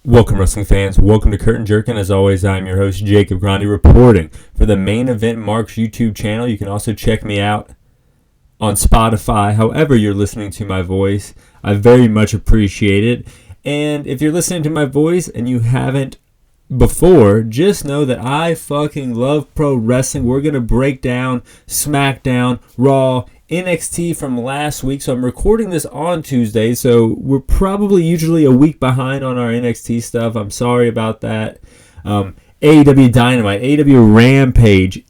Welcome, wrestling fans. Welcome to Curtain Jerkin. As always, I'm your host, Jacob Grondy, reporting for the Main Event Marks YouTube channel. You can also check me out on Spotify, however you're listening to my voice. I very much appreciate it. And if you're listening to my voice and you haven't before, just know that I fucking love pro wrestling. We're going to break down Smackdown, Raw, NXT from last week. So I'm recording this on Tuesday, so we're probably usually a week behind on our NXT stuff. I'm sorry about that. AEW Dynamite, AEW Rampage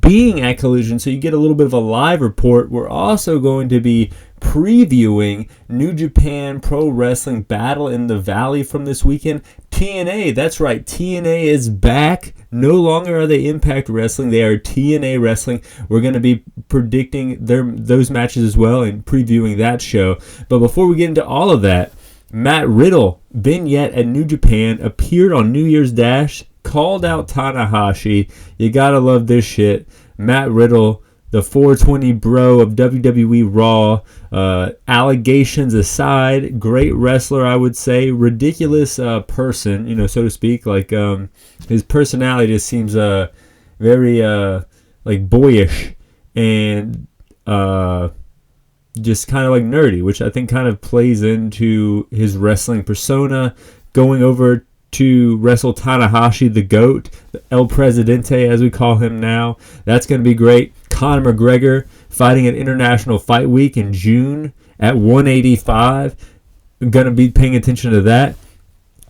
being at Collision, so you get a little bit of a live report. We're also going to be previewing New Japan Pro Wrestling Battle in the Valley from this weekend. TNA, that's right, TNA is back. No longer are they Impact Wrestling, they are TNA Wrestling. We're going to be predicting those matches as well and previewing that show. But before we get into all of that, Matt Riddle, vignette at New Japan, appeared on New Year's Dash, called out Tanahashi. You gotta love this shit. Matt Riddle, the 420 bro of WWE Raw, allegations aside, great wrestler, I would say. Ridiculous person, so to speak. Like, his personality just seems very like boyish and just kind of like nerdy, which I think kind of plays into his wrestling persona. Going over to wrestle Tanahashi, the GOAT, El Presidente as we call him now. That's going to be great. Conor McGregor fighting at International Fight Week in June at 185. I'm going to be paying attention to that.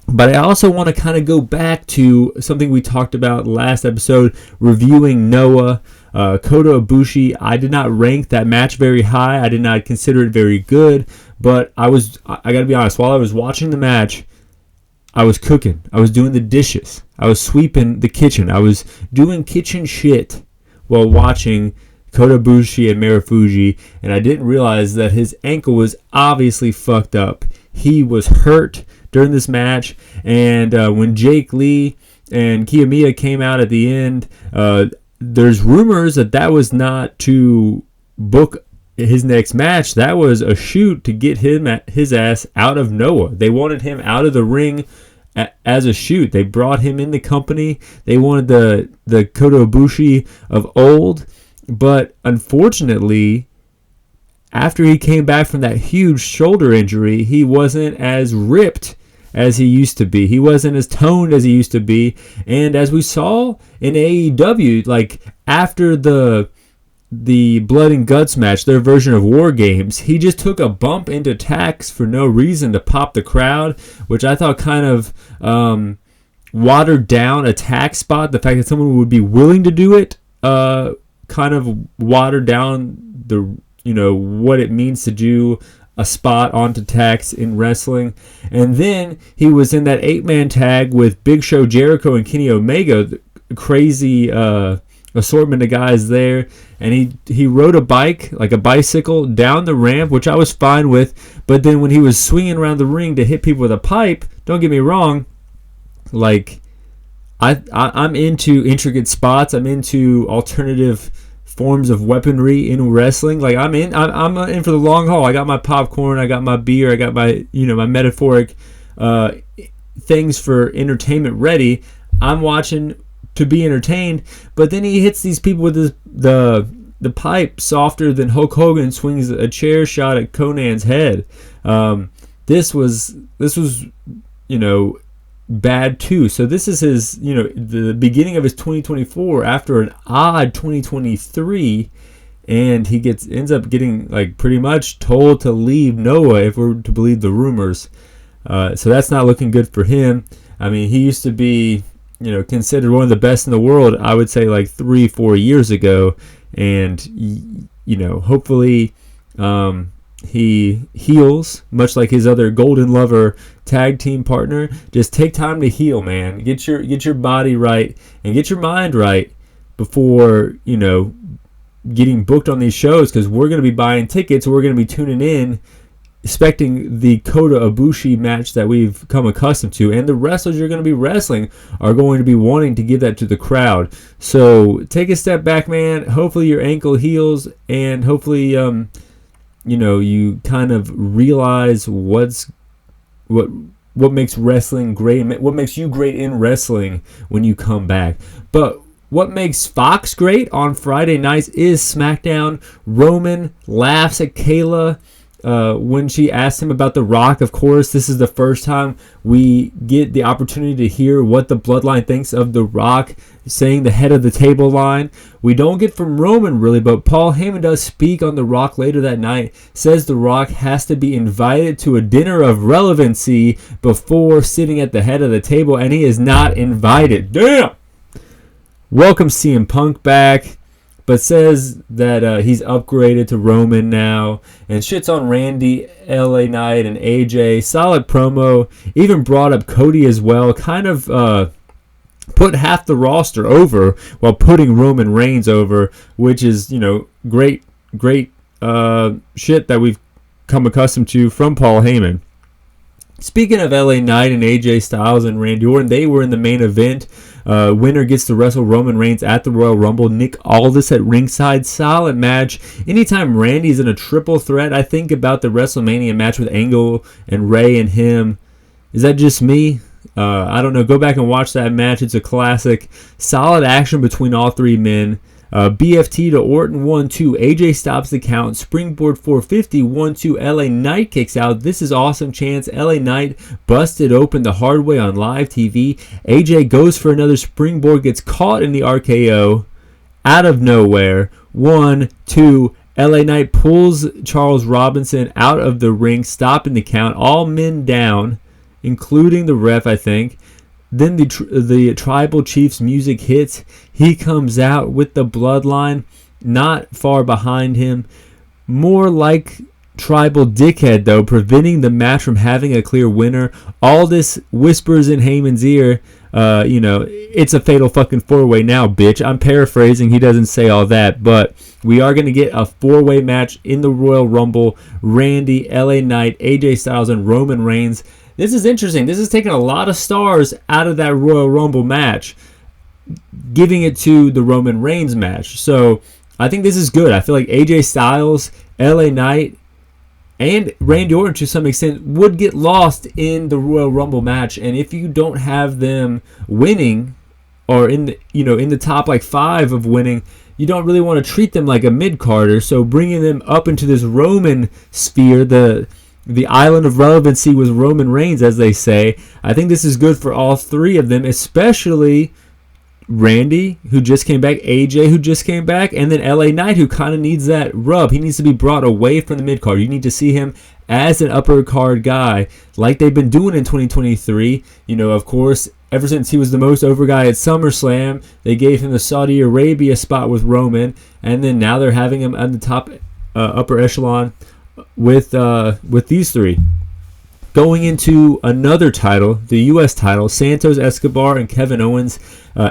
But I also want to kind of go back to something we talked about last episode, reviewing Noah, Kota Ibushi. I did not rank that match very high. I did not consider it very good. But I got to be honest, while I was watching the match, I was cooking. I was doing the dishes. I was sweeping the kitchen. I was doing kitchen shit while watching Kota Ibushi and Marufuji, and I didn't realize that his ankle was obviously fucked up. He was hurt during this match, and when Jake Lee and Kiyomiya came out at the end, there's rumors that was not to book his next match. That was a shoot to get his ass out of Noah. They wanted him out of the ring as a shoot. They brought him in the company. They wanted the Kota Ibushi of old, but unfortunately, after he came back from that huge shoulder injury, he wasn't as ripped as he used to be. He wasn't as toned as he used to be. And as we saw in AEW, like after the Blood and Guts match, their version of War Games, he just took a bump into tax for no reason to pop the crowd, which I thought kind of watered down a tax spot. The fact that someone would be willing to do it kind of watered down what it means to do a spot onto tax in wrestling. And then he was in that 8-man tag with Big Show, Jericho, and Kenny Omega. Crazy assortment of guys there, and he rode a bike, like a bicycle, down the ramp, which I was fine with. But then when he was swinging around the ring to hit people with a pipe, don't get me wrong, like I'm into intricate spots. I'm into alternative forms of weaponry in wrestling. Like I'm in for the long haul. I got my popcorn, I got my beer, I got my my metaphoric things for entertainment ready. I'm watching to be entertained, but then he hits these people with the pipe softer than Hulk Hogan swings a chair shot at Conan's head. This was bad too. So this is his the beginning of his 2024 after an odd 2023, and he ends up getting like pretty much told to leave Noah if we're to believe the rumors. So that's not looking good for him. I mean, he used to be considered one of the best in the world, I would say like 3-4 years ago. And, hopefully he heals, much like his other Golden Lover tag team partner. Just take time to heal, man. Get your body right and get your mind right before, getting booked on these shows, because we're going to be buying tickets. We're going to be tuning in expecting the Kota Ibushi match that we've come accustomed to, and the wrestlers you're going to be wrestling are going to be wanting to give that to the crowd. So take a step back, man. Hopefully your ankle heals, and hopefully you kind of realize what what makes wrestling great, what makes you great in wrestling when you come back. But what makes Fox great on Friday nights is SmackDown. Roman laughs at Kayla when she asked him about The Rock. Of course, this is the first time we get the opportunity to hear what the Bloodline thinks of The Rock, saying the head of the table line. We don't get from Roman really, but Paul Heyman does speak on The Rock later that night, says The Rock has to be invited to a dinner of relevancy before sitting at the head of the table, and he is not invited. Damn! Welcome CM Punk back, but says that he's upgraded to Roman now, and shits on Randy, LA Knight, and AJ. Solid promo. Even brought up Cody as well. Kind of put half the roster over while putting Roman Reigns over, which is, great shit that we've come accustomed to from Paul Heyman. Speaking of LA Knight and AJ Styles and Randy Orton, they were in the main event. Winner gets to wrestle Roman Reigns at the Royal Rumble. Nick Aldis at ringside. Solid match. Anytime Randy's in a triple threat, I think about the WrestleMania match with Angle and Ray and him. Is that just me? I don't know. Go back and watch that match. It's a classic. Solid action between all three men. BFT to Orton 1-2. AJ stops the count. Springboard 450 1-2. LA Knight kicks out. This is awesome chance. LA Knight busted open the hard way on live TV. AJ goes for another springboard. Gets caught in the RKO. Out of nowhere. 1-2. LA Knight pulls Charles Robinson out of the ring, stopping the count. All men down, including the ref, I think. Then the Tribal Chief's music hits. He comes out with the Bloodline not far behind him. More like Tribal Dickhead, though, preventing the match from having a clear winner. Aldis whispers in Heyman's ear, it's a fatal fucking four-way now, bitch. I'm paraphrasing. He doesn't say all that, but we are going to get a four-way match in the Royal Rumble. Randy, LA Knight, AJ Styles, and Roman Reigns. This is interesting. This is taking a lot of stars out of that Royal Rumble match, giving it to the Roman Reigns match. So I think this is good. I feel like AJ Styles, LA Knight, and Randy Orton to some extent would get lost in the Royal Rumble match. And if you don't have them winning or in the top like 5 of winning, you don't really want to treat them like a mid-carder. So bringing them up into this Roman sphere, the island of relevancy with Roman Reigns, as they say. I think this is good for all three of them, especially Randy, who just came back, AJ, who just came back, and then LA Knight, who kind of needs that rub. He needs to be brought away from the mid-card. You need to see him as an upper card guy, like they've been doing in 2023. Of course, ever since he was the most over guy at SummerSlam, they gave him the Saudi Arabia spot with Roman, and then now they're having him at the top upper echelon with these three. Going into another title, the U.S. title, Santos Escobar and Kevin Owens,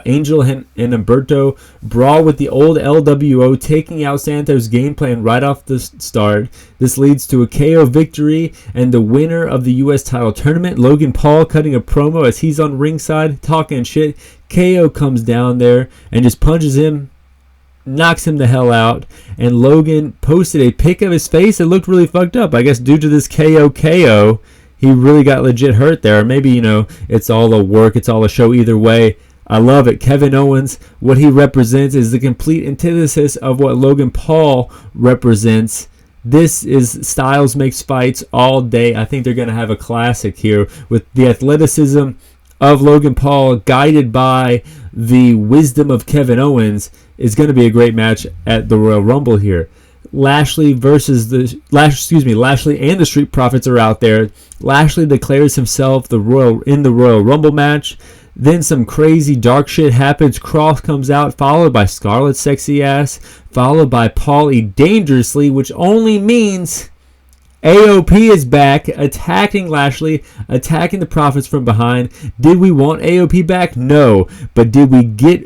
Angel and Humberto brawl with the old LWO, taking out Santos' game plan right off the start. This leads to a KO victory and the winner of the U.S. title tournament, Logan Paul, cutting a promo as he's on ringside talking shit. KO comes down there and just punches him, knocks him the hell out, and Logan posted a pic of his face that looked really fucked up. I guess due to this KO, he really got legit hurt there. Or maybe, it's all a work, it's all a show. Either way, I love it. Kevin Owens, what he represents is the complete antithesis of what Logan Paul represents. This is Styles makes fights all day. I think they're going to have a classic here with the athleticism of Logan Paul guided by the wisdom of Kevin Owens. Is going to be a great match at the Royal Rumble here. Lashley and the Street Profits are out there. Lashley declares himself in the Royal Rumble match. Then some crazy dark shit happens. Cross comes out, followed by Scarlett's sexy ass, followed by Paulie dangerously, which only means AOP is back, attacking Lashley, attacking the Profits from behind. Did we want AOP back? No. But did we get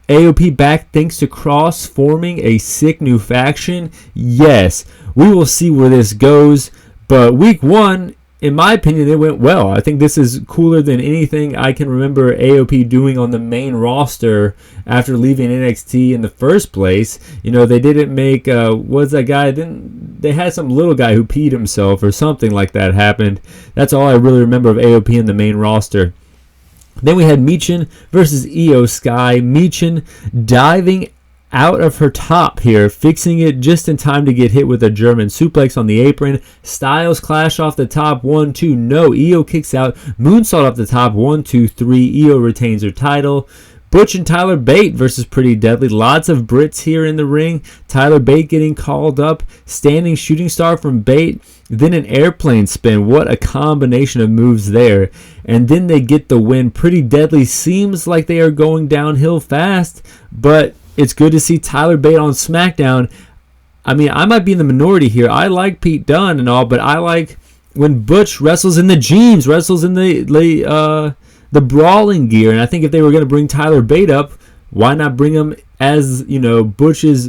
AOP back thanks to Cross forming a sick new faction? Yes. We will see where this goes. But week 1 in my opinion, it went well. I think this is cooler than anything I can remember AOP doing on the main roster after leaving NXT in the first place. You know, they didn't make, what's that guy? They had some little guy who peed himself or something like that happened. That's all I really remember of AOP in the main roster. Then we had Michin versus Io Sky. Michin diving out of her top here, fixing it just in time to get hit with a German suplex on the apron. Styles clash off the top, 1, 2, no. Io kicks out, moonsault off the top, 1, 2, 3. Io retains her title. Butch and Tyler Bate versus Pretty Deadly. Lots of Brits here in the ring. Tyler Bate getting called up. Standing shooting star from Bate. Then an airplane spin. What a combination of moves there. And then they get the win. Pretty Deadly seems like they are going downhill fast, but it's good to see Tyler Bate on SmackDown. I mean, I might be in the minority here. I like Pete Dunne and all, but I like when Butch wrestles in the jeans, wrestles in the brawling gear. And I think if they were going to bring Tyler Bate up, why not bring him as, you know, Butch's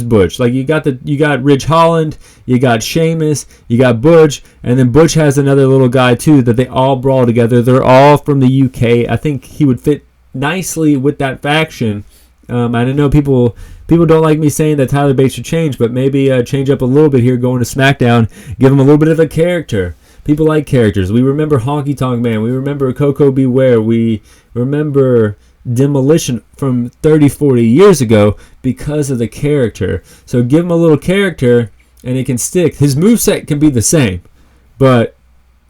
Butch? Like you got Ridge Holland, you got Sheamus, you got Butch, and then Butch has another little guy too that they all brawl together. They're all from the UK. I think he would fit nicely with that faction. I know people don't like me saying that Tyler Bate should change, but maybe change up a little bit here going to SmackDown. Give him a little bit of a character. People like characters. We remember Honky Tonk Man. We remember Coco Beware. We remember Demolition from 30, 40 years ago because of the character. So give him a little character and it can stick. His moveset can be the same, but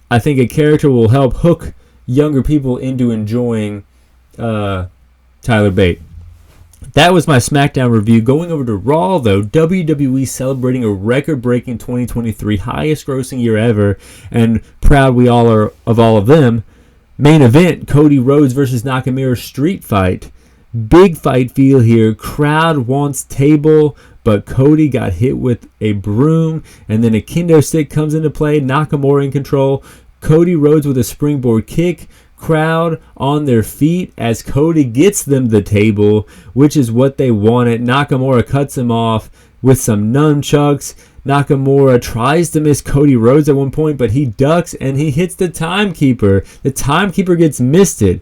I think a character will help hook younger people into enjoying Tyler Bate. That was my SmackDown review. Going over to Raw, though, WWE celebrating a record-breaking 2023, highest-grossing year ever, and proud we all are of all of them. Main event, Cody Rhodes versus Nakamura street fight. Big fight feel here. Crowd wants table, but Cody got hit with a broom, and then a kendo stick comes into play. Nakamura in control. Cody Rhodes with a springboard kick. Crowd on their feet as Cody gets them the table, which is what they wanted. Nakamura cuts him off with some nunchucks. Nakamura tries to miss Cody Rhodes at one point, but he ducks and he hits the timekeeper. The timekeeper gets misted.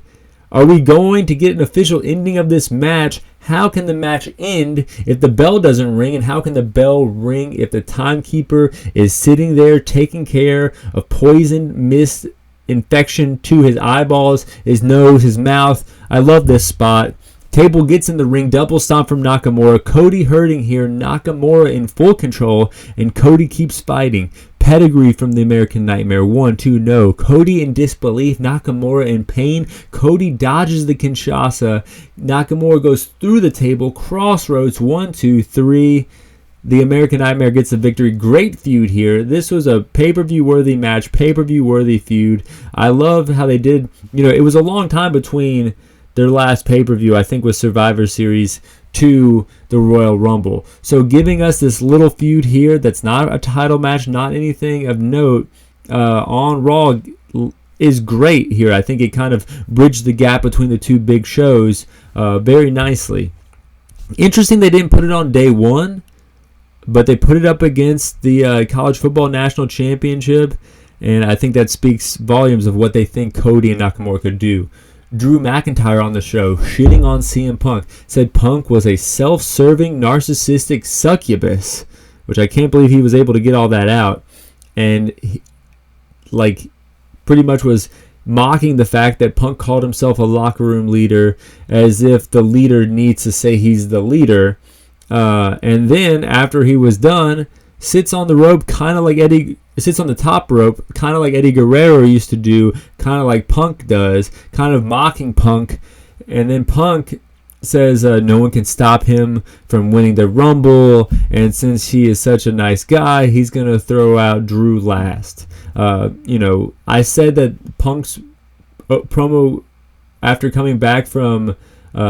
Are we going to get an official ending of this match? How can the match end if the bell doesn't ring? And how can the bell ring if the timekeeper is sitting there taking care of poison mist infection to his eyeballs, his nose, his mouth? I love this spot. Table gets in the ring, double stomp from Nakamura. Cody hurting here, Nakamura in full control, and Cody keeps fighting. Pedigree from the American Nightmare, 1, 2, no. Cody in disbelief, Nakamura in pain. Cody dodges the Kinshasa. Nakamura goes through the table, crossroads, 1, 2, 3. The American Nightmare gets the victory. Great feud here. This was a pay-per-view worthy match, pay-per-view worthy feud. I love how they did, it was a long time between their last pay-per-view, I think was Survivor Series, to the Royal Rumble. So giving us this little feud here that's not a title match, not anything of note, on Raw is great here. I think it kind of bridged the gap between the two big shows very nicely. Interesting they didn't put it on day one, but they put it up against the College Football National Championship, and I think that speaks volumes of what they think Cody and Nakamura could do. Drew McIntyre on the show, shitting on CM Punk, said Punk was a self-serving, narcissistic succubus, which I can't believe he was able to get all that out, and pretty much was mocking the fact that Punk called himself a locker room leader, as if the leader needs to say he's the leader. And then after he was done, sits on the rope, sits on the top rope, kind of like Eddie Guerrero used to do, kind of like Punk does, kind of mocking Punk. And then Punk says no one can stop him from winning the Rumble, and since he is such a nice guy, he's going to throw out Drew last. I said that Punk's promo after coming back from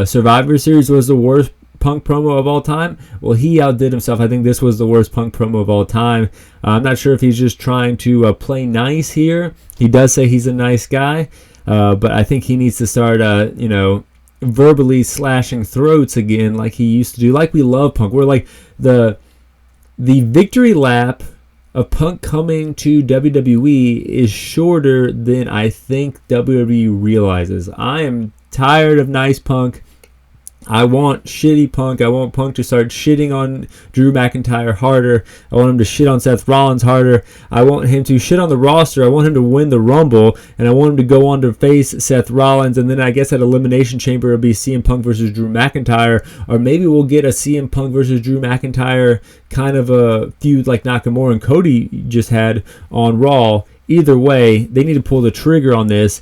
Survivor Series was the worst Punk promo of all time. Well, he outdid himself. I think this was the worst Punk promo of all time. I'm not sure if he's just trying to play nice here. He does say he's a nice guy, but I think he needs to start, verbally slashing throats again like he used to do. Like we love Punk. We're like the victory lap of Punk coming to WWE is shorter than I think WWE realizes. I am tired of nice Punk. I want shitty Punk. I want Punk to start shitting on Drew McIntyre harder. I want him to shit on Seth Rollins harder. I want him to shit on the roster. I want him to win the Rumble. And I want him to go on to face Seth Rollins. And then I guess at Elimination Chamber it'll be CM Punk versus Drew McIntyre. Or maybe we'll get a CM Punk versus Drew McIntyre kind of a feud like Nakamura and Cody just had on Raw. Either way, they need to pull the trigger on this.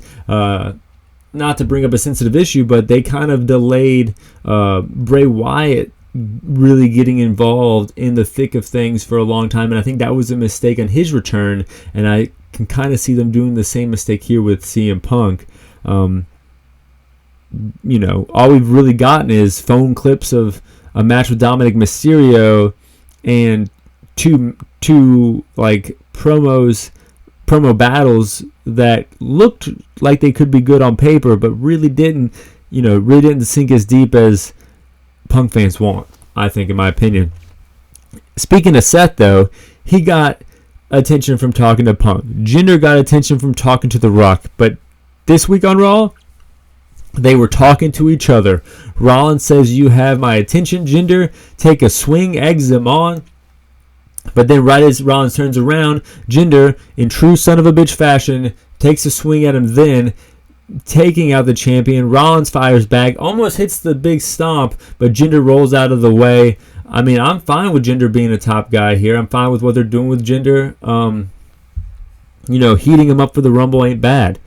Not to bring up a sensitive issue, but they kind of delayed Bray Wyatt really getting involved in the thick of things for a long time, and I think that was a mistake on his return, and I can kind of see them doing the same mistake here with CM Punk. All we've really gotten is phone clips of a match with Dominic Mysterio and two like promo battles that looked like they could be good on paper, but really didn't sink as deep as Punk fans want, I think, in my opinion. Speaking of Seth, though, he got attention from talking to Punk. Jinder got attention from talking to The Rock, but this week on Raw, they were talking to each other. Rollins says, "You have my attention, Jinder. Take a swing, eggs him on." But then right as Rollins turns around, Jinder, in true son of a bitch fashion, takes a swing at him, then taking out the champion. Rollins fires back, almost hits the big stomp, but Jinder rolls out of the way. I mean, I'm fine with Jinder being a top guy here. I'm fine with what they're doing with Jinder. Heating him up for the Rumble ain't bad.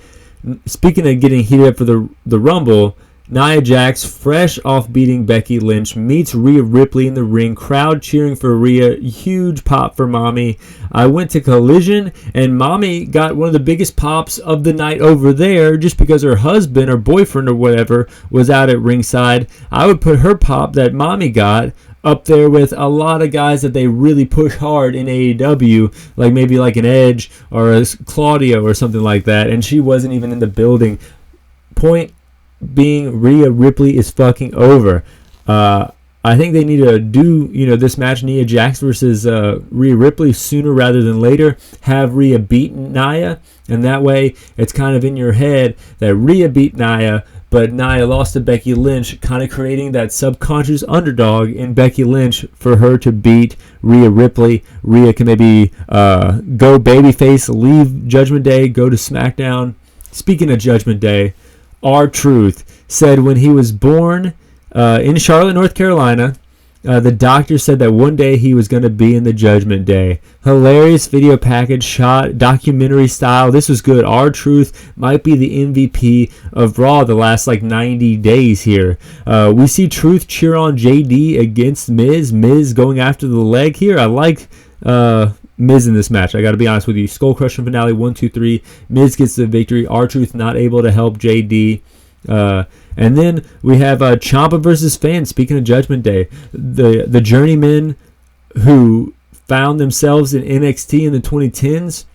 Speaking of getting heated up for the Rumble, Nia Jax, fresh off beating Becky Lynch, meets Rhea Ripley in the ring. Crowd cheering for Rhea. Huge pop for Mommy. I went to Collision, and Mommy got one of the biggest pops of the night over there just because her husband or boyfriend or whatever was out at ringside. I would put her pop that Mommy got up there with a lot of guys that they really push hard in AEW, like maybe like an Edge or a Claudio or something like that, and she wasn't even in the building. Point being, Rhea Ripley is fucking over. I think they need to do this match, Nia Jax versus Rhea Ripley, sooner rather than later. Have Rhea beat Nia, and that way it's kind of in your head that Rhea beat Nia, but Nia lost to Becky Lynch, kind of creating that subconscious underdog in Becky Lynch for her to beat Rhea Ripley. Rhea can maybe go babyface, leave Judgment Day, go to Smackdown. Speaking of Judgment Day, R-Truth said when he was born in Charlotte, North Carolina, the doctor said that one day he was going to be in the Judgment Day. Hilarious video package shot, documentary style. This was good. R-Truth might be the MVP of Raw the last 90 days here. We see Truth cheer on JD against Miz. Miz going after the leg here. I like Miz in this match. I got to be honest with you. Skull Crusher finale 1, 2, 3. Miz gets the victory. R-Truth not able to help JD. And then we have Ciampa versus Finn. Speaking of Judgment Day, the journeymen who found themselves in NXT in the 2010s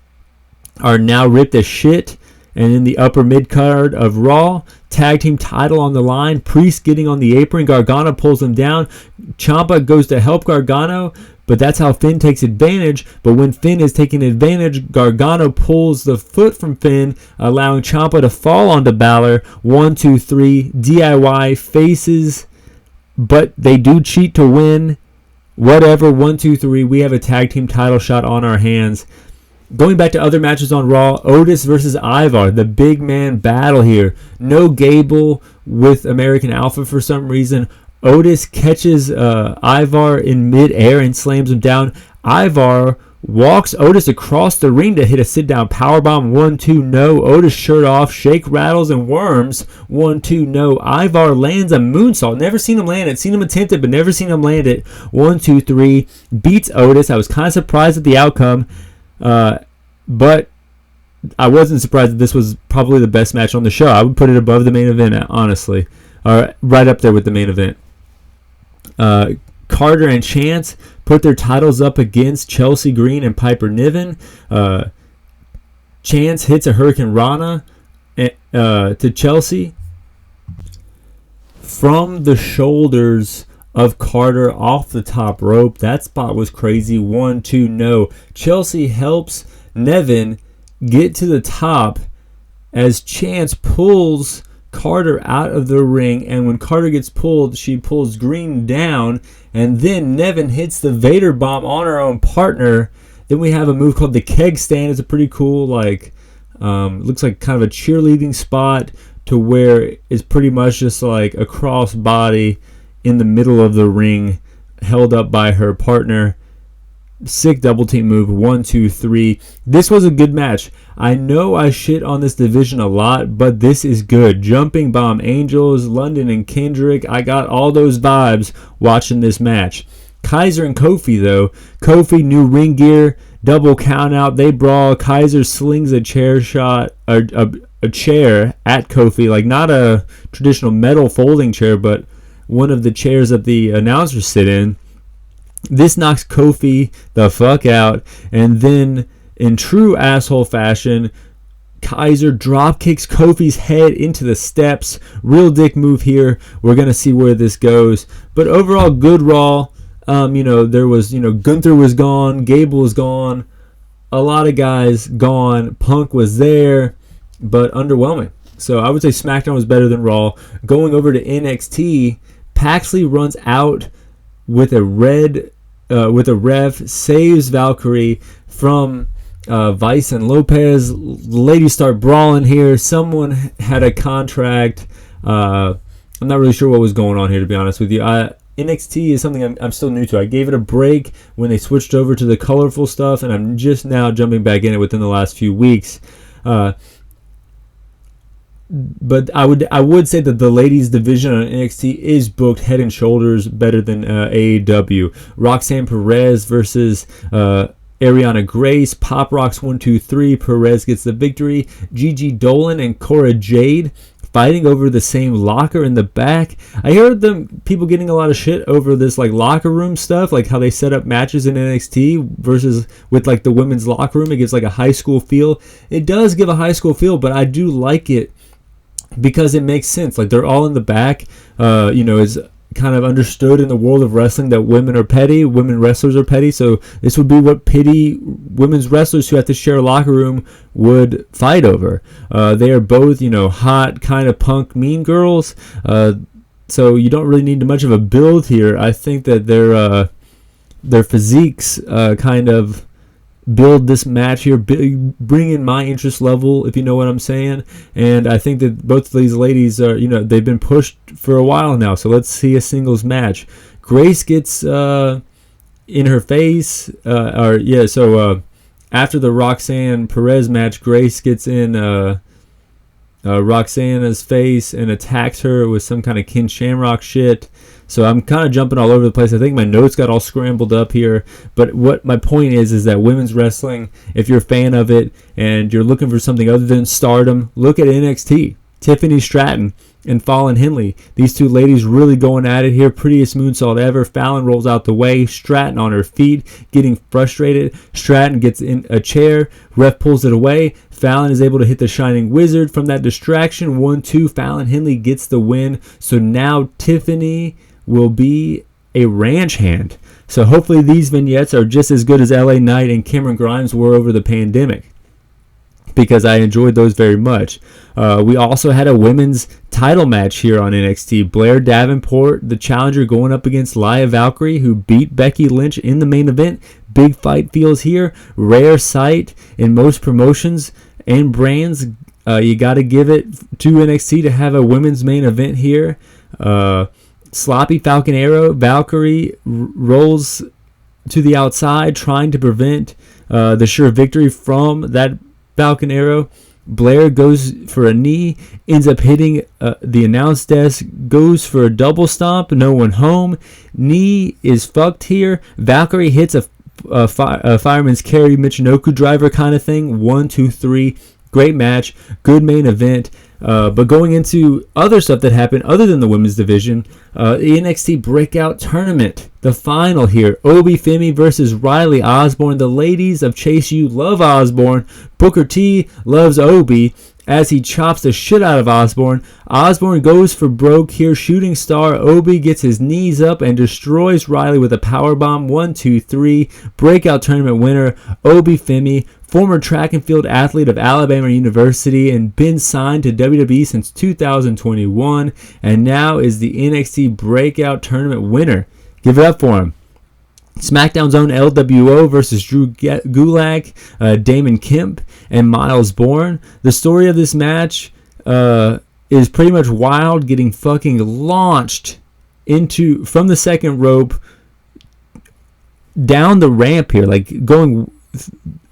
are now ripped as shit. And in the upper mid card of Raw, tag team title on the line. Priest getting on the apron. Gargano pulls him down. Ciampa goes to help Gargano, but that's how Finn takes advantage. But when Finn is taking advantage, Gargano pulls the foot from Finn, allowing Ciampa to fall onto Balor. 1, 2, 3. DIY faces, but they do cheat to win. Whatever. 1, 2, 3. We have a tag team title shot on our hands. Going back to other matches on Raw, Otis versus Ivar, the big man battle here. No Gable with American Alpha for some reason. Otis catches Ivar in midair and slams him down. Ivar walks Otis across the ring to hit a sit-down powerbomb. 1, 2, no. Otis shirt off, shake, rattles, and worms. 1, 2, no. Ivar lands a moonsault. Never seen him land it. Seen him attempt it, but never seen him land it. 1, 2, 3. Beats Otis. I was kind of surprised at the outcome. But I wasn't surprised that this was probably the best match on the show. I would put it above the main event, honestly. Or right up there with the main event. Carter and Chance put their titles up against Chelsea Green and Piper Niven. Chance hits a Hurricane Rana to Chelsea from the shoulders of Carter off the top rope. That spot was crazy. 1, 2, no. Chelsea helps Nevin get to the top as Chance pulls Carter out of the ring, and when Carter gets pulled, she pulls Green down, and then Nevin hits the Vader bomb on her own partner. Then we have a move called the keg stand. It's a pretty cool, looks like kind of a cheerleading spot to where it's pretty much just like a cross body in the middle of the ring held up by her partner. Sick double team move. 1, 2, 3. This was a good match. I know I shit on this division a lot, but this is good. Jumping Bomb Angels, London and Kendrick. I got all those vibes watching this match. Kaiser and Kofi, though. Kofi, new ring gear, double count out. They brawl. Kaiser slings a chair shot, a chair at Kofi, like not a traditional metal folding chair, but one of the chairs that the announcers sit in. This knocks Kofi the fuck out, and then in true asshole fashion, Kaiser drop kicks Kofi's head into the steps. Real dick move here. We're gonna see where this goes, but overall good Raw. There was, Gunther was gone, Gable was gone, a lot of guys gone. Punk was there, but underwhelming. So I would say SmackDown was better than Raw. Going over to NXT, Paxley runs out with a ref, saves Valkyrie from Vice and Lopez. The ladies start brawling here. Someone had a contract. I'm not really sure what was going on here, to be honest with you. NXT is something I'm still new to. I gave it a break when they switched over to the colorful stuff, and I'm just now jumping back in it within the last few weeks. But I would say that the ladies division on NXT is booked head and shoulders better than AEW. Roxanne Perez versus Ariana Grace. Pop rocks 1, 2, 3. Perez gets the victory. Gigi Dolan and Cora Jade fighting over the same locker in the back. I heard people getting a lot of shit over this locker room stuff, like how they set up matches in NXT versus with the women's locker room. It gives a high school feel. It does give a high school feel, but I do like it because it makes sense. They're all in the back. It's kind of understood in the world of wrestling that women are petty, women wrestlers are petty, so this would be what petty women's wrestlers who have to share a locker room would fight over. They are both, hot, kind of punk, mean girls, so you don't really need much of a build here. I think that their physiques kind of build this match here, bring in my interest level, if you know what I'm saying. And I think that both of these ladies are, they've been pushed for a while now, so let's see a singles match. Grace gets in her face, after the Roxanne Perez match, Grace gets in Roxanna's face and attacks her with some kind of Ken Shamrock shit. So I'm kind of jumping all over the place. I think my notes got all scrambled up here. But what my point is that women's wrestling, if you're a fan of it and you're looking for something other than stardom, look at NXT. Tiffany Stratton and Fallon Henley. These two ladies really going at it here. Prettiest moonsault ever. Fallon rolls out the way. Stratton on her feet, getting frustrated. Stratton gets in a chair. Ref pulls it away. Fallon is able to hit the Shining Wizard from that distraction. 1, 2. Fallon Henley gets the win. So now Tiffany will be a ranch hand. So hopefully these vignettes are just as good as LA Knight and Cameron Grimes were over the pandemic, because I enjoyed those very much. We also had a women's title match here on NXT. Blair Davenport, the challenger, going up against Laya Valkyrie, who beat Becky Lynch in the main event. Big fight feels here. Rare sight in most promotions and brands. You got to give it to NXT to have a women's main event here. Sloppy Falcon Arrow. Valkyrie rolls to the outside, trying to prevent the sure victory from that Falcon Arrow. Blair goes for a knee, ends up hitting the announce desk, goes for a double stomp, no one home. Knee is fucked here. Valkyrie hits a fireman's carry Michinoku driver kind of thing. 1, 2, 3. Great match. Good main event. But going into other stuff that happened other than the women's division, the NXT Breakout Tournament, the final here, Obi Femi versus Riley Osborne. The ladies of Chase U love Osborne. Booker T loves Obi. as he chops the shit out of Osborne. Osborne goes for broke here. Shooting star Obi gets his knees up and destroys Riley with a powerbomb. 1, 2, 3. Breakout tournament winner Obi Femi, former track and field athlete of Alabama University and been signed to WWE since 2021, and now is the NXT Breakout Tournament winner. Give it up for him. SmackDown's own LWO versus Drew Gulak, Damon Kemp, and Miles Bourne. The story of this match is pretty much Wild getting fucking launched from the second rope down the ramp here, like going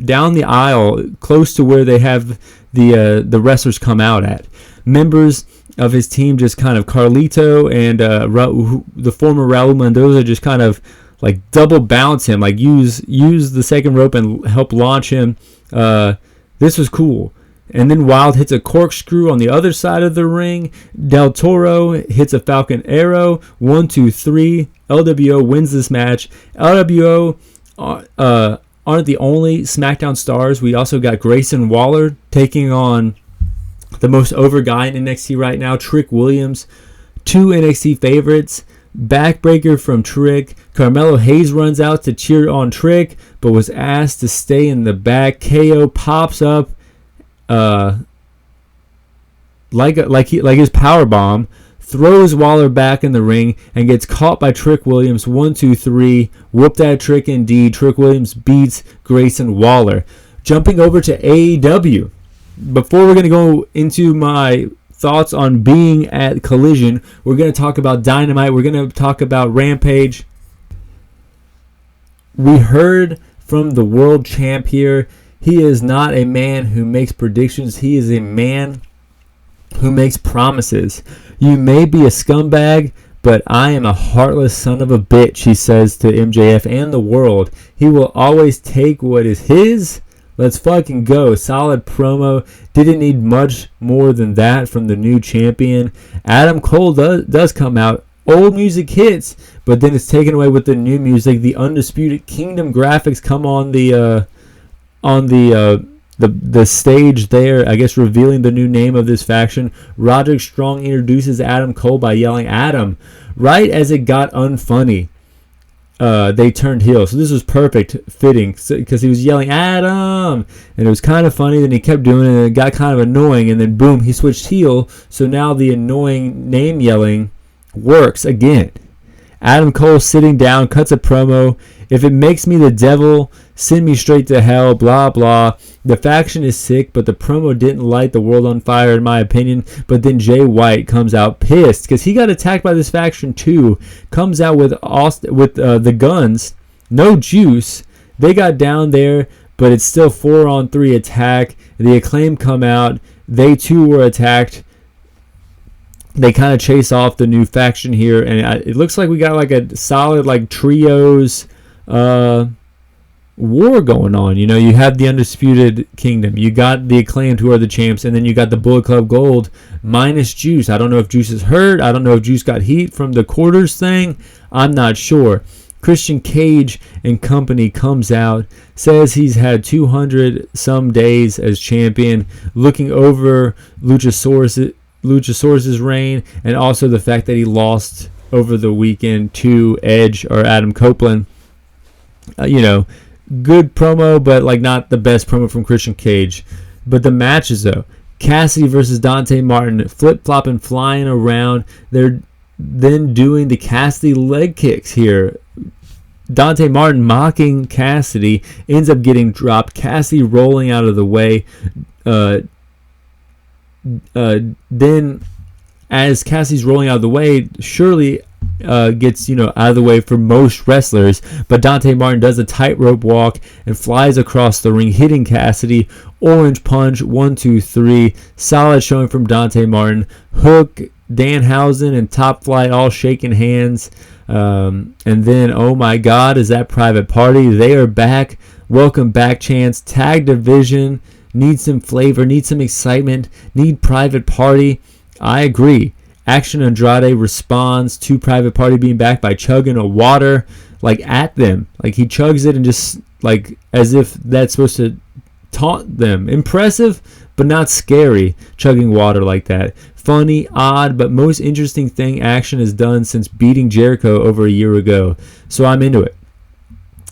down the aisle close to where they have the wrestlers come out at. Members of his team, just kind of Carlito and the former Raul Mendoza, just kind of like double bounce him, like use the second rope and help launch him. This was cool. And then Wild hits a corkscrew on the other side of the ring. Del Toro hits a Falcon Arrow. 1, 2, 3. LWO wins this match. LWO aren't the only SmackDown stars. We also got Grayson Waller taking on the most over guy in NXT right now, Trick Williams. 2 NXT favorites. Backbreaker from Trick. Carmelo Hayes runs out to cheer on Trick, but was asked to stay in the back. KO pops up like his power bomb, throws Waller back in the ring, and gets caught by Trick Williams. 1, 2, 3. Whoop that Trick indeed. Trick Williams beats Grayson Waller. Jumping over to AEW. Before we're going to go into my thoughts on being at Collision, we're going to talk about Dynamite. We're going to talk about Rampage. We heard from the world champ here. He is not a man who makes predictions. He is a man who makes promises. You may be a scumbag, but I am a heartless son of a bitch, he says to MJF and the world. He will always take what is his. Let's fucking go. Solid promo. Didn't need much more than that from the new champion. Adam Cole does come out. Old music hits, but then it's taken away with the new music. The Undisputed Kingdom graphics come on the stage there, I guess, revealing the new name of this faction. Roderick Strong introduces Adam Cole by yelling Adam. Right as it got unfunny, they turned heel. So this was perfect fitting because he was yelling Adam, and it was kind of funny. Then he kept doing it, and it got kind of annoying. And then boom, he switched heel. So now the annoying name yelling works again. Adam Cole sitting down, cuts a promo. If it makes me the devil, send me straight to hell, blah, blah. The faction is sick, but the promo didn't light the world on fire, in my opinion. But then Jay White comes out pissed because he got attacked by this faction too. Comes out with the guns, no juice. They got down there, but it's still 4-on-3 attack. The Acclaim come out. They too were attacked. They kind of chase off the new faction here, and it looks like we got like a solid like trios war going on. You know, you have the Undisputed Kingdom, you got the Acclaimed, who are the champs, and then you got the Bullet Club Gold minus Juice. I don't know if Juice is hurt. I don't know if Juice got heat from the quarters thing. I'm not sure. Christian Cage and company comes out, says he's had 200 some days as champion, looking over Luchasaurus's reign, and also the fact that he lost over the weekend to Edge or Adam Copeland. Good promo, but like not the best promo from Christian Cage. But the matches though, Cassidy versus Dante Martin, flip-flopping, flying around. They're then doing the Cassidy leg kicks here. Dante Martin mocking Cassidy, ends up getting dropped. Cassidy rolling out of the way. Then as Cassidy's rolling out of the way, Shirley gets out of the way for most wrestlers, but Dante Martin does a tightrope walk and flies across the ring, hitting Cassidy. Orange punch, 1, 2, 3. Solid showing from Dante Martin. Hook, Danhausen, and Top Flight all shaking hands. And then, oh my God, is that Private Party? They are back. Welcome back chants. Tag division. Need some flavor. Need some excitement. Need Private Party. I agree. Action Andrade responds to Private Party being back by chugging a water at them. He chugs it and just as if that's supposed to taunt them. Impressive, but not scary, chugging water like that. Funny, odd, but most interesting thing Action has done since beating Jericho over a year ago. So I'm into it.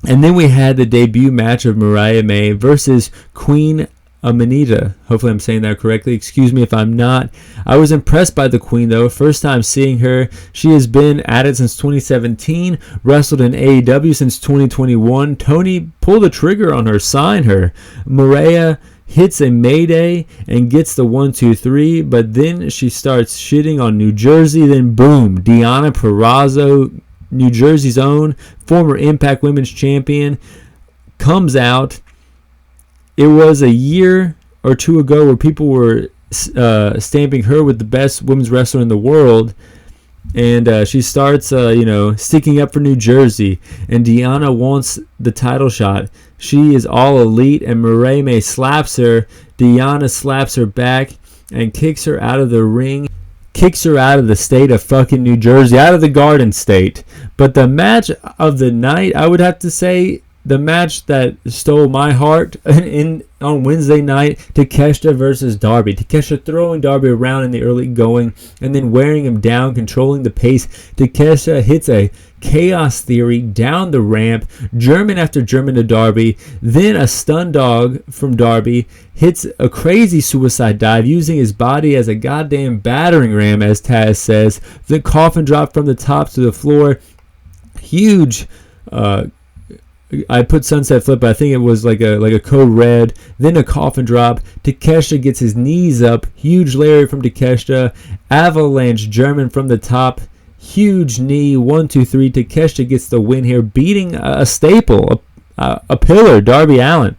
And then we had the debut match of Mariah May versus Queen Amanita. Hopefully I'm saying that correctly. Excuse me if I'm not. I was impressed by the Queen, though. First time seeing her. She has been at it since 2017. Wrestled in AEW since 2021. Tony pulled the trigger on her. Sign her. Mariah hits a Mayday and gets the 1-2-3, but then she starts shitting on New Jersey. Then boom, Deonna Purrazzo, New Jersey's own, former Impact Women's Champion, comes out. It was a year or two ago where people were stamping her with the best women's wrestler in the world, and she starts, sticking up for New Jersey, and Deonna wants the title shot. She is all elite, and Mariah May slaps her. Deonna slaps her back and kicks her out of the ring. Kicks her out of the state of fucking New Jersey, out of the Garden State. But the match of the night, I would have to say, the match that stole my heart on Wednesday night, Takeshita versus Darby. Takeshita throwing Darby around in the early going and then wearing him down, controlling the pace. Takeshita hits a Chaos Theory down the ramp, German after German to Darby, then a stun dog from Darby, hits a crazy suicide dive using his body as a goddamn battering ram, as Taz says. The coffin drop from the top to the floor. Huge I put sunset flip, but I think it was like a code red. Then a coffin drop. Takeshita gets his knees up. Huge lariat from Takeshita. Avalanche German from the top. Huge knee. 1-2-3. Takeshita gets the win here, beating a staple, a pillar, Darby Allin.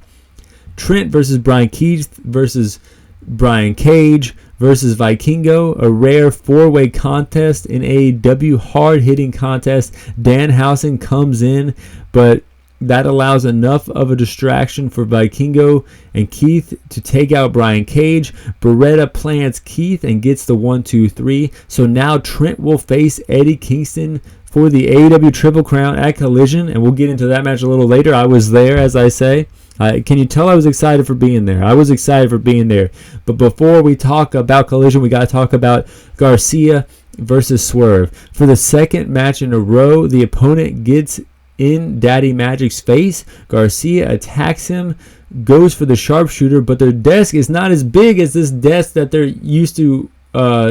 Trent versus Brian Keith versus Brian Cage versus Vikingo, a rare 4-way contest in AEW, hard-hitting contest. Danhausen comes in, but that allows enough of a distraction for Vikingo and Keith to take out Brian Cage. Beretta plants Keith and gets the 1-2-3. So now Trent will face Eddie Kingston for the AEW Triple Crown at Collision, and we'll get into that match a little later. I was there, as I say. Can you tell I was excited for being there? I was excited for being there. But before we talk about Collision, we got to talk about Garcia versus Swerve. For the second match in a row, the opponent gets in Daddy Magic's face. Garcia attacks him, goes for the sharpshooter, but their desk is not as big as this desk that they're used to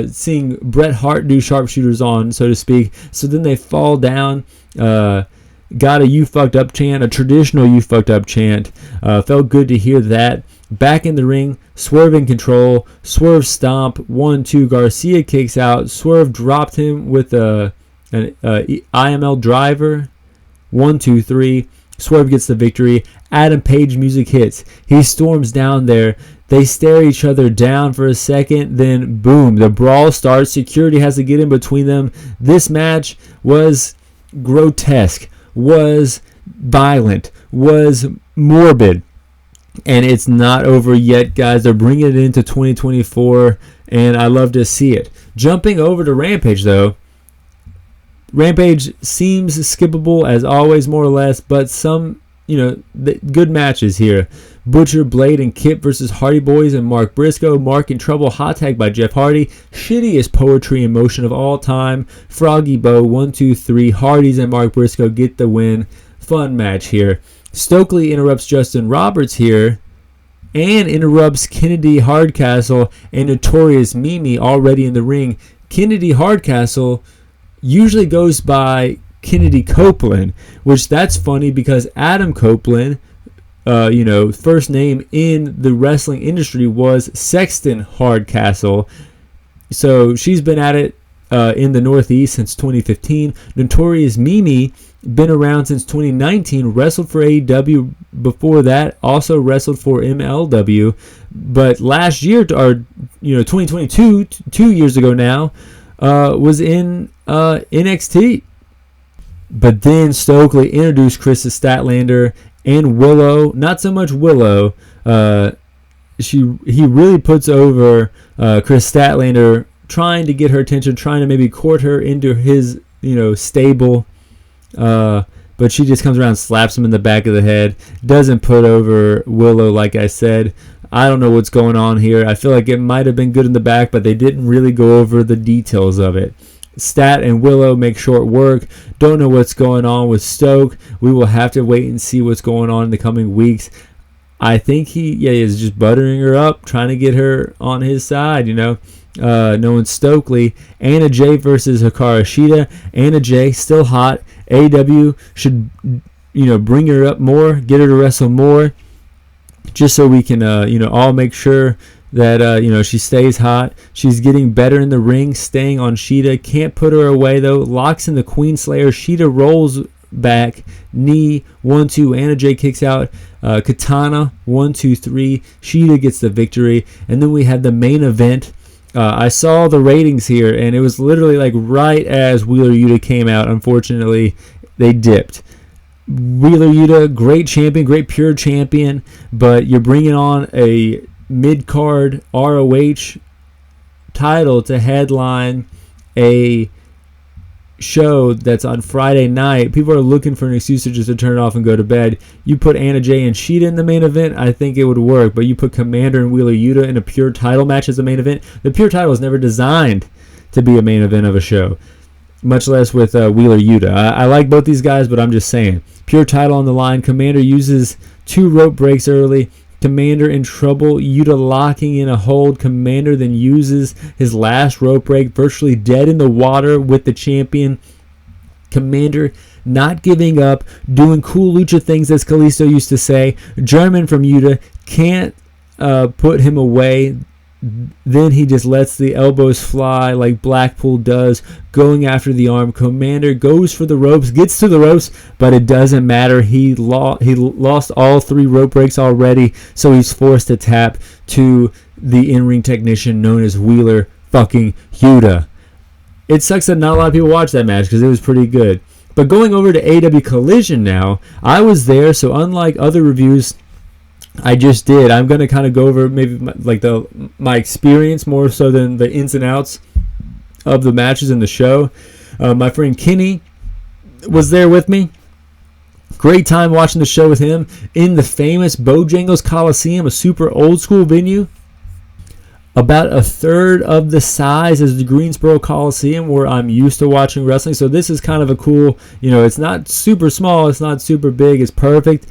seeing Bret Hart do sharpshooters on, so to speak. So then they fall down. Got a "you fucked up" chant, a traditional "you fucked up" chant. Felt good to hear that. Back in the ring, Swerve in control. Swerve stomp, 1-2. Garcia kicks out. Swerve dropped him with an IML driver. 1-2-3. Swerve gets the victory. Adam Page music hits. He storms down there. They stare each other down for a second. Then boom, the brawl starts. Security has to get in between them. This match was grotesque, was violent, was morbid. And it's not over yet, guys. They're bringing it into 2024, and I love to see it. Jumping over to Rampage, though. Rampage seems skippable as always, more or less, but some, good matches here. Butcher, Blade, and Kip versus Hardy Boys and Mark Briscoe. Mark in trouble, hot tag by Jeff Hardy. Shittiest poetry in motion of all time. Froggy Bow, 1-2-3. Hardys and Mark Briscoe get the win. Fun match here. Stokely interrupts Justin Roberts here and interrupts Kennedy Hardcastle and Notorious Mimi already in the ring. Kennedy Hardcastle usually goes by Kennedy Copeland, which that's funny because Adam Copeland, first name in the wrestling industry was Sexton Hardcastle. So she's been at it in the Northeast since 2015. Notorious Mimi, been around since 2019, wrestled for AEW before that, also wrestled for MLW. But last year, 2022, 2 years ago now, was in NXT. But then Stokely introduced Krista Statlander and Willow. Not so much Willow. He really puts over Chris Statlander, trying to get her attention, trying to maybe court her into his stable. But she just comes around and slaps him in the back of the head. Doesn't put over Willow, like I said. I don't know what's going on here. I feel like it might have been good in the back, but they didn't really go over the details of it. Stat and Willow make short work. Don't know what's going on with Stoke. We will have to wait and see what's going on in the coming weeks. I think he is just buttering her up, trying to get her on his side, knowing Stokely. Anna Jay versus Hikaru Shida. Anna Jay still hot. AEW should bring her up more, get her to wrestle more, just so we can all make sure that she stays hot. She's getting better in the ring, staying on Shida. Can't put her away though. Locks in the Queen Slayer. Shida rolls back, knee, 1-2. Anna Jay kicks out. Katana, 1-2-3. Shida gets the victory, and then we had the main event. I saw the ratings here, and it was literally like right as Wheeler Yuta came out. Unfortunately, they dipped. Wheeler Yuta, great champion, great pure champion, but you're bringing on a mid-card ROH title to headline a show that's on Friday night. People are looking for an excuse to just turn it off and go to bed. You put Anna Jay and Shida in the main event, I think it would work, but you put Commander and Wheeler Yuta in a pure title match as a main event. The pure title was never designed to be a main event of a show, much less with Wheeler Yuta. I like both these guys, but I'm just saying. Pure title on the line. Commander uses 2 rope breaks early. Commander in trouble. Yuta locking in a hold. Commander then uses his last rope break, virtually dead in the water with the champion. Commander not giving up, doing cool lucha things, as Kalisto used to say. German from Yuta can't put him away. Then he just lets the elbows fly like Blackpool does, going after the arm. Commander goes for the ropes, gets to the ropes, but it doesn't matter. He lost all 3 rope breaks already, so he's forced to tap to the in-ring technician known as Wheeler fucking Yuta. It sucks that not a lot of people watched that match because it was pretty good. But going over to AEW Collision now, I was there, so unlike other reviews I just did, I'm going to kind of go over maybe my experience more so than the ins and outs of the matches in the show. My friend Kenny was there with me. Great time watching the show with him in the famous Bojangles Coliseum, a super old school venue. About a third of the size as the Greensboro Coliseum where I'm used to watching wrestling. So this is kind of a cool, it's not super small, it's not super big, it's perfect.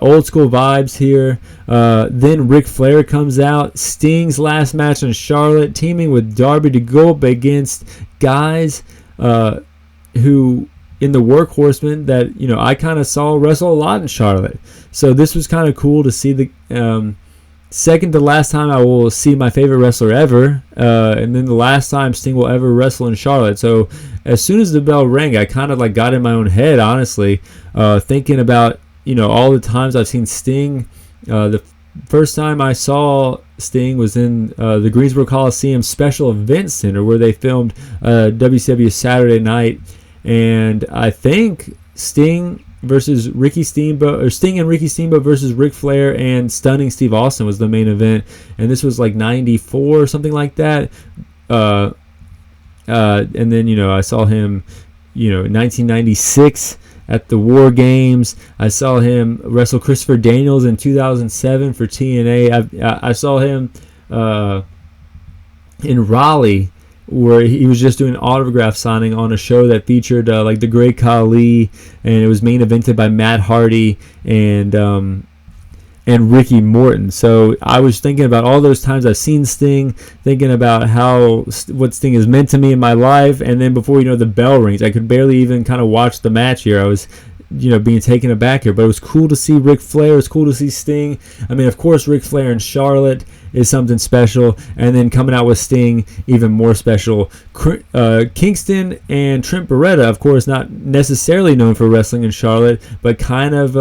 Old school vibes here. Then Ric Flair comes out. Sting's last match in Charlotte, teaming with Darby to go up against guys who in the Workhorsemen that I kind of saw wrestle a lot in Charlotte. So this was kind of cool to see the second to last time I will see my favorite wrestler ever, and then the last time Sting will ever wrestle in Charlotte. So as soon as the bell rang, I kind of got in my own head, honestly, thinking about all the times I've seen Sting. The first time I saw Sting was in the Greensboro Coliseum Special Event Center where they filmed WCW Saturday Night, and I think Sting versus Ricky Steamboat, or Sting and Ricky Steamboat versus Ric Flair and Stunning Steve Austin was the main event, and this was like 94 or something like that. And then I saw him in 1996 at the War Games. I saw him wrestle Christopher Daniels in 2007 for TNA. I saw him in Raleigh, where he was just doing autograph signing on a show that featured the Great Khali, and it was main evented by Matt Hardy and Ricky Morton. So I was thinking about all those times I've seen Sting, thinking about what Sting has meant to me in my life, and then before the bell rings, I could barely even kind of watch the match here. I was being taken aback here, but it was cool to see Ric Flair. It was cool to see Sting. I mean, of course, Ric Flair in Charlotte is something special, and then coming out with Sting, even more special. Kingston and Trent Beretta, of course, not necessarily known for wrestling in Charlotte, but kind of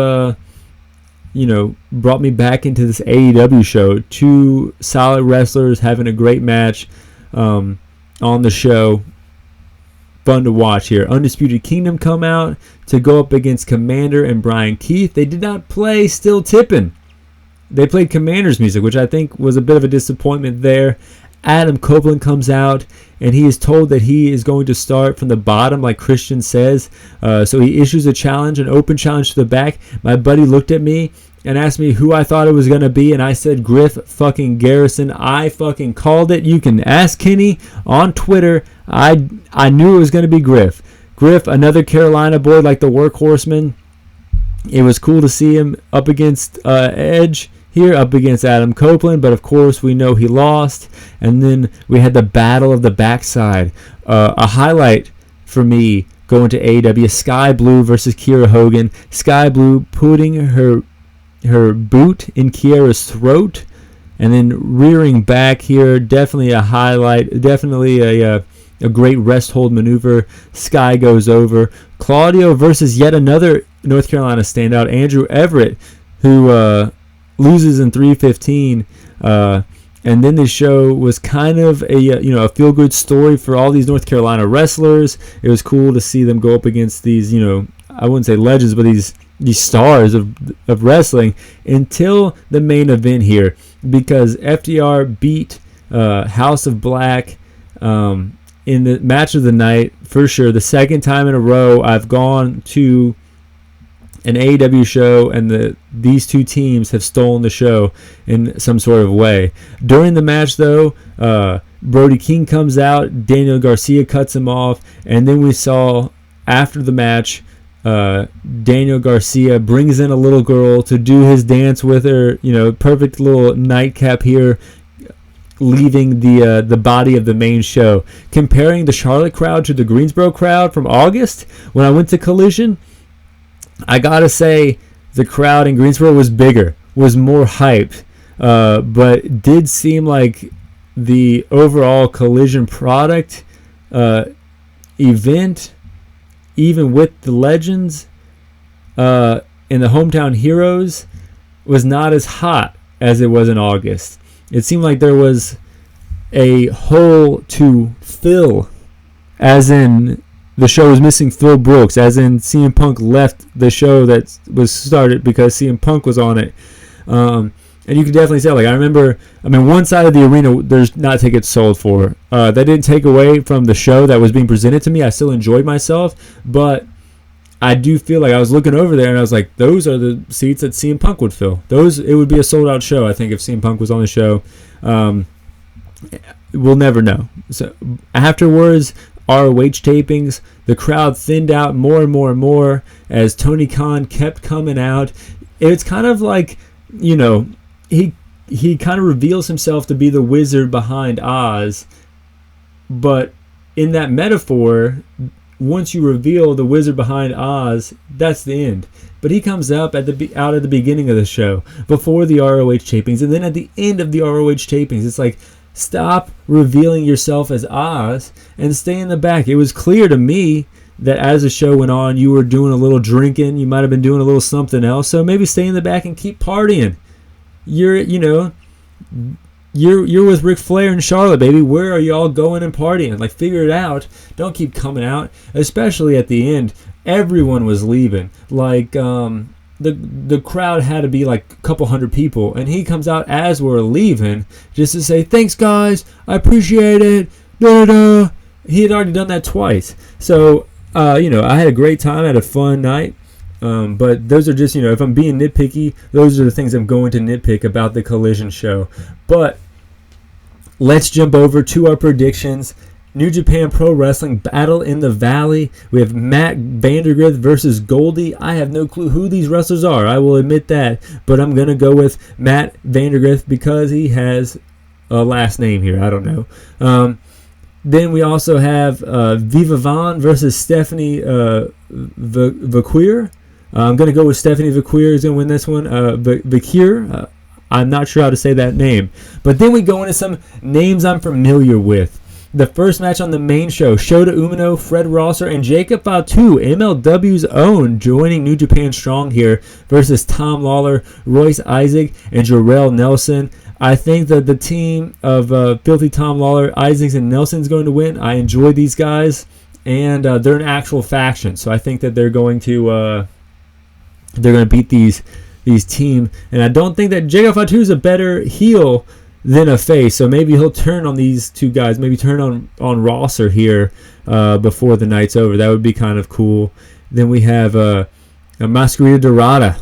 brought me back into this AEW show. 2 solid wrestlers having a great match on the show. Fun to watch here. Undisputed Kingdom come out to go up against Commander and Brian Keith. They did not play Still Tippin'. They played Commander's music, which I think was a bit of a disappointment there. Adam Copeland comes out, and he is told that he is going to start from the bottom, like Christian says. So he issues a challenge, an open challenge to the back. My buddy looked at me and asked me who I thought it was going to be, and I said Griff fucking Garrison. I fucking called it. You can ask Kenny on Twitter. I knew it was going to be Griff. Griff, another Carolina boy like the Workhorseman. It was cool to see him up against Edge here, up against Adam Copeland, but of course we know he lost. And then we had the Battle of the Backside. A highlight for me going to AEW, Sky Blue versus Kiera Hogan. Sky Blue putting her boot in Kiera's throat and then rearing back here. Definitely a highlight. Definitely a great rest hold maneuver. Sky goes over. Claudio versus yet another North Carolina standout, Andrew Everett, who loses in 3:15. And then the show was kind of a feel-good story for all these North Carolina wrestlers. It was cool to see them go up against these, I wouldn't say legends, but these stars of wrestling until the main event here, because FDR beat House of Black in the match of the night for sure. The second time in a row I've gone to an AEW show and these two teams have stolen the show in some sort of way. During the match though, Brody King comes out, Daniel Garcia cuts him off, and then we saw after the match Daniel Garcia brings in a little girl to do his dance with her, perfect little nightcap here, leaving the body of the main show. Comparing the Charlotte crowd to the Greensboro crowd from August when I went to Collision, I gotta say the crowd in Greensboro was bigger, was more hyped, but it did seem like the overall Collision product event, even with the legends and the hometown heroes, was not as hot as it was in August. It seemed like there was a hole to fill, as in the show was missing Phil Brooks, as in CM Punk left the show that was started because CM Punk was on it. And you can definitely tell, I remember, one side of the arena, there's not tickets sold for. That didn't take away from the show that was being presented to me. I still enjoyed myself, but I do feel like I was looking over there and I was like, those are the seats that CM Punk would fill. It would be a sold out show, I think, if CM Punk was on the show. We'll never know. So afterwards, ROH tapings, the crowd thinned out more and more and more as Tony Khan kept coming out. It's kind of like, he kind of reveals himself to be the wizard behind Oz, but in that metaphor, once you reveal the wizard behind Oz, that's the end. But he comes up out at the beginning of the show, before the ROH tapings, and then at the end of the ROH tapings. It's like, stop revealing yourself as Oz and stay in the back. It was clear to me that as the show went on, you were doing a little drinking. You might have been doing a little something else. So maybe stay in the back and keep partying. You're with Ric Flair and Charlotte, baby. Where are y'all going and partying? Figure it out. Don't keep coming out. Especially at the end, everyone was leaving. The crowd had to be a couple hundred people, and he comes out as we're leaving just to say, thanks guys, I appreciate it, da-da-da. He had already done that twice. So I had a great time, I had a fun night, but those are just, if I'm being nitpicky, those are the things I'm going to nitpick about the Collision show. But let's jump over to our predictions. New Japan Pro Wrestling Battle in the Valley. We have Matt Vandergrift versus Goldie. I have no clue who these wrestlers are. I will admit that. But I'm going to go with Matt Vandergrift because he has a last name here. I don't know. Then we also have Viva Vaughn versus Stephanie Vaquer. I'm going to go with Stephanie Vaquer is going to win this one. Vaquer. I'm not sure how to say that name. But then we go into some names I'm familiar with. The first match on the main show, Shota Umino, Fred Rosser, and Jacob Fatu, MLW's own, joining New Japan Strong here versus Tom Lawler, Royce Isaac, and Jarrell Nelson. I think that the team of Filthy Tom Lawler, Isaacs, and Nelson is going to win. I enjoy these guys, and they're an actual faction, so I think that they're going to beat these teams. And I don't think that Jacob Fatu is a better heel than a face, so maybe he'll turn on these two guys, maybe turn on Rosser here before the night's over. That would be kind of cool. Then we have a Masquerita Dorada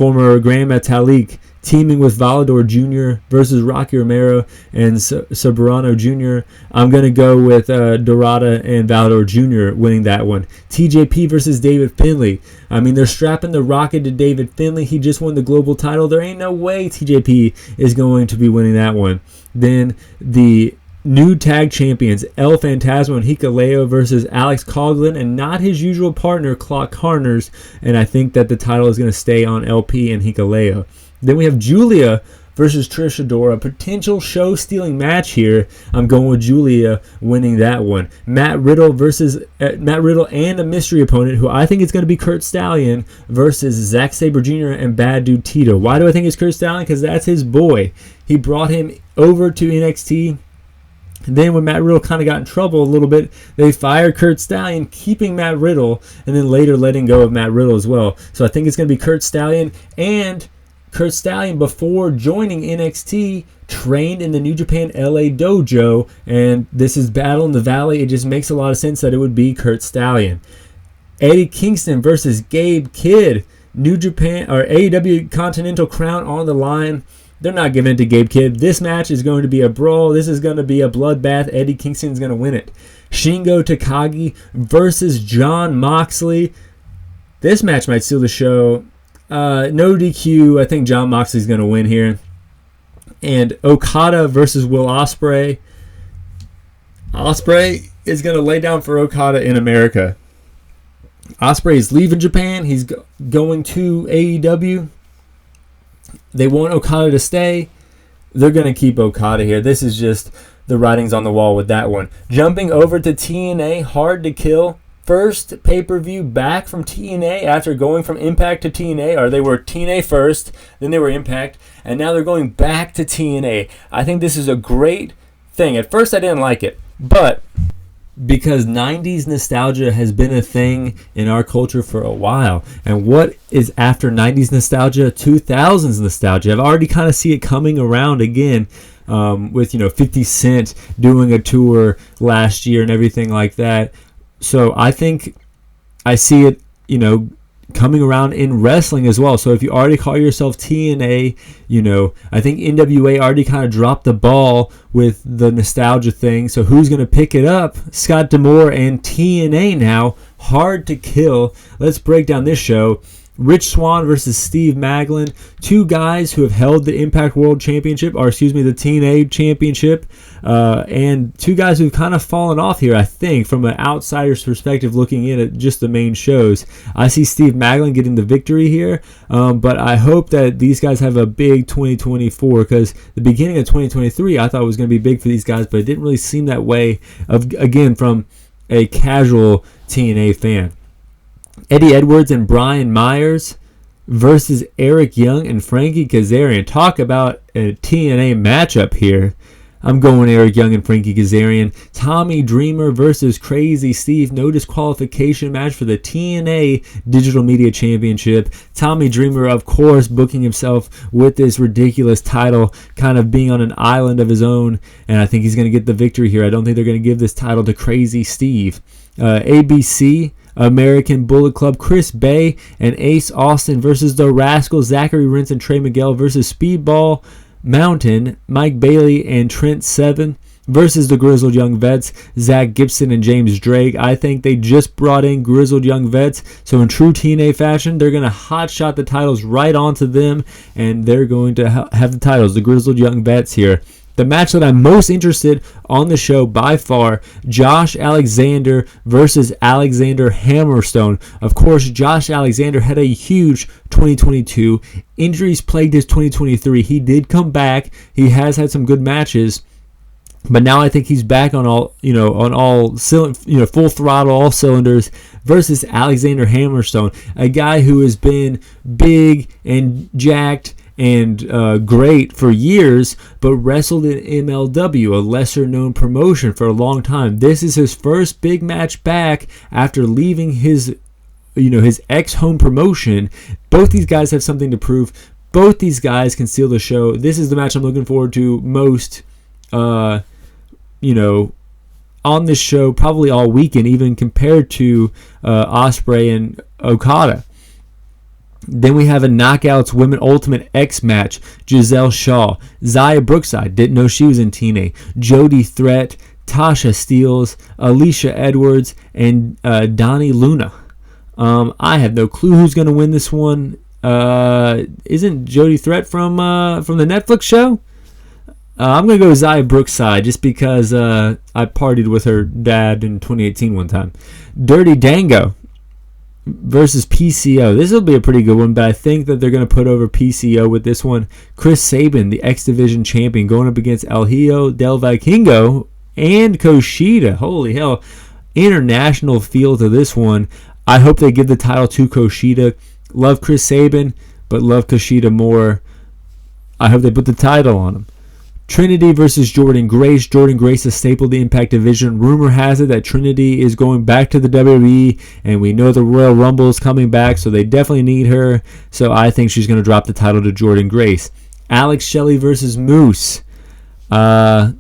former Grand Metalik, teaming with Volador Jr. versus Rocky Romero and Soberano Jr. I'm going to go with Dorada and Volador Jr. winning that one. TJP versus David Finlay. I mean, they're strapping the rocket to David Finlay. He just won the global title. There ain't no way TJP is going to be winning that one. Then the new tag champions, El Phantasmo and Hikuleo versus Alex Coughlin and not his usual partner, Clock Carners. And I think that the title is going to stay on LP and Hikuleo. Then we have Julia versus Trish Adora. Potential show-stealing match here. I'm going with Julia winning that one. Matt Riddle and a mystery opponent who I think is going to be Kurt Stallion versus Zack Sabre Jr. and Bad Dude Tito. Why do I think it's Kurt Stallion? Because that's his boy. He brought him over to NXT. And then when Matt Riddle kind of got in trouble a little bit, they fired Kurt Stallion, keeping Matt Riddle, and then later letting go of Matt Riddle as well. So I think it's going to be Kurt Stallion. And Kurt Stallion, before joining NXT, trained in the New Japan LA dojo, and this is Battle in the Valley. It just makes a lot of sense that it would be Kurt Stallion. Eddie Kingston versus Gabe Kidd. New Japan or AEW Continental Crown on the line. They're not giving it to Gabe Kidd. This match is going to be a brawl. This is going to be a bloodbath. Eddie Kingston is going to win it. Shingo Takagi versus Jon Moxley. This match might steal the show. No DQ. I think Jon Moxley's going to win here. And Okada versus Will Ospreay. Ospreay is going to lay down for Okada in America. Ospreay is leaving Japan. He's going to AEW. They want Okada to stay. They're going to keep Okada here. This is just the writings on the wall with that one. Jumping over to TNA, Hard to Kill. First pay-per-view back from TNA after going from Impact to TNA, or they were TNA first, then they were Impact, and now they're going back to TNA. I think this is a great thing. At first I didn't like it, but because 90s nostalgia has been a thing in our culture for a while, and what is after 90s nostalgia? 2000s nostalgia. I've already kind of see it coming around again. With 50 Cent doing a tour last year and everything like that. So I think I see it, coming around in wrestling as well. So if you already call yourself TNA, I think NWA already kind of dropped the ball with the nostalgia thing. So who's going to pick it up? Scott D'Amore and TNA now. Hard to Kill. Let's break down this show. Rich Swann versus Steve Maclin, two guys who have held the Impact World Championship, the TNA Championship, and two guys who've kind of fallen off here, I think, from an outsider's perspective looking in at just the main shows. I see Steve Maclin getting the victory here, but I hope that these guys have a big 2024, because the beginning of 2023 I thought was going to be big for these guys, but it didn't really seem that way, from a casual TNA fan. Eddie Edwards and Brian Myers versus Eric Young and Frankie Kazarian. Talk about a TNA matchup here. I'm going Eric Young and Frankie Kazarian. Tommy Dreamer versus Crazy Steve. No disqualification match for the TNA Digital Media Championship. Tommy Dreamer, of course, booking himself with this ridiculous title, kind of being on an island of his own, and I think he's going to get the victory here. I don't think they're going to give this title to Crazy Steve. ABC, American Bullet Club, Chris Bay and Ace Austin versus the Rascals, Zachary Rentz and Trey Miguel versus Speedball Mountain, Mike Bailey and Trent Seven versus the Grizzled Young Vets, Zach Gibson and James Drake. I think they just brought in Grizzled Young Vets, so in true TNA fashion, they're going to hotshot the titles right onto them, and they're going to have the titles, the Grizzled Young Vets here. The match that I'm most interested on the show by far, Josh Alexander versus Alexander Hammerstone. Of course, Josh Alexander had a huge 2022. Injuries plagued his 2023. He did come back. He has had some good matches. But now I think he's back on all, full throttle, all cylinders, versus Alexander Hammerstone, a guy who has been big and jacked and great for years, but wrestled in MLW, a lesser-known promotion, for a long time. This is his first big match back after leaving his ex-home promotion. Both these guys have something to prove. Both these guys can steal the show. This is the match I'm looking forward to most, on this show, probably all weekend, even compared to Ospreay and Okada. Then we have a Knockouts Women Ultimate X match. Giselle Shaw, Xia Brookside, didn't know she was in TNA, Jody Threat, Tasha Steelz, Alicia Edwards, and Donnie Luna. I have no clue who's going to win this one. Isn't Jody Threat from the Netflix show? I'm going to go with Xia Brookside just because I partied with her dad in 2018 one time. Dirty Dango versus PCO. This will be a pretty good one, but I think that they're going to put over PCO with this one. Chris Sabin, the X Division champion, going up against El Hijo del Vikingo and Kushida. Holy hell. International feel to this one. I hope they give the title to Kushida. Love Chris Sabin, but love Kushida more. I hope they put the title on him. Trinity versus Jordan Grace. Jordan Grace has stapled the Impact division. Rumor has it that Trinity is going back to the WWE, and we know the Royal Rumble is coming back, so they definitely need her. So I think she's going to drop the title to Jordan Grace. Alex Shelley versus Moose. I'm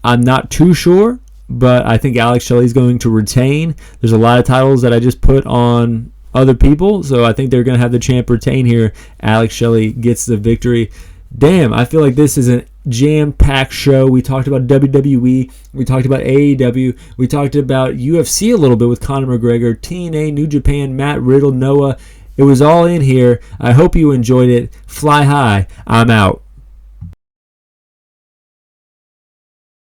not too sure, but I think Alex Shelley is going to retain. There's a lot of titles that I just put on other people, so I think they're going to have the champ retain here. Alex Shelley gets the victory. Damn, I feel like this is a jam-packed show. We talked about WWE. We talked about AEW. We talked about UFC a little bit with Conor McGregor, TNA, New Japan, Matt Riddle, Noah. It was all in here. I hope you enjoyed it. Fly high. I'm out.